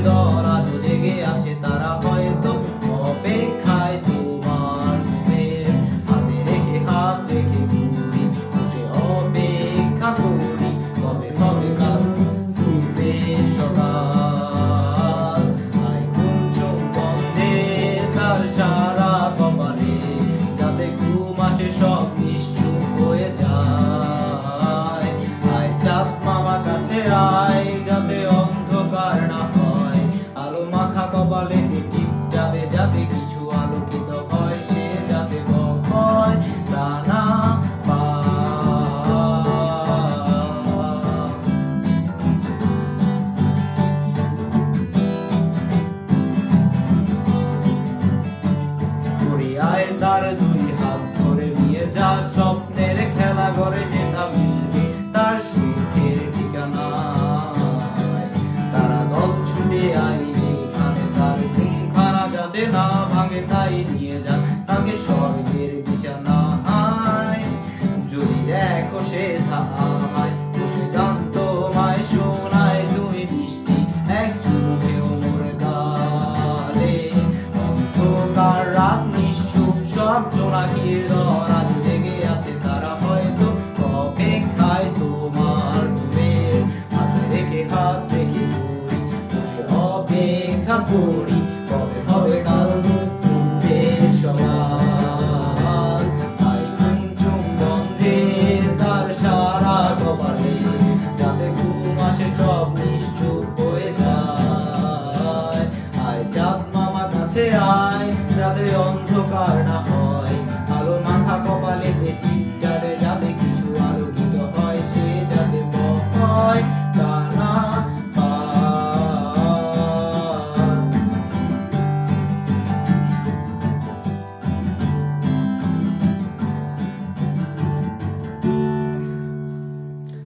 দল আজও জেগে আছে, তারা হয়তো অপেক্ষায় তোমার ঘুমের। হাতে রেখে হাত রেখে ঘুরি, বসে অপেক্ষা করি, কবে কবে কাল ঘুরবে সকাল। আয় ঘুম চোখ বন্ধে তার সারা কপালে, যাতে ঘুম আসে সব নিশ্চুপ হয়ে যায়। আয় চাঁদ মামা কাছে আয়, যাতে অন্ধকার না হয়, আলো মাখা কপালে টিপ যাবে, যাতে কিছু আলোকিত হয়, সে যাতে ভয় না পায়। আয় তার দুই হাত ধরে নিয়ে যা, স্বপ্নের খেলা ঘরে যেথা মিলবে তার সুখের ঠিকানা। তারা দল ছুটে আয় এখানে, তার ঘুমখানা যাতে না ভাঙে, তাই নিয়ে যা তাকে স্বর্গের বিছানায়। যদি দেখো সে থামায়, বসে গান তোমায় শোনায়, তুমি মিষ্টি এক চুমুকে ওর গালে। অন্ধকার রাত নিশ্চুপ, সব জোনাকির দল আজও জেগে আছে, তারা হয়তো অপেক্ষায় তোমার ঘুমের। হাতে রেখে হাত রেখে ঘুরি, বসে অপেক্ষা করি,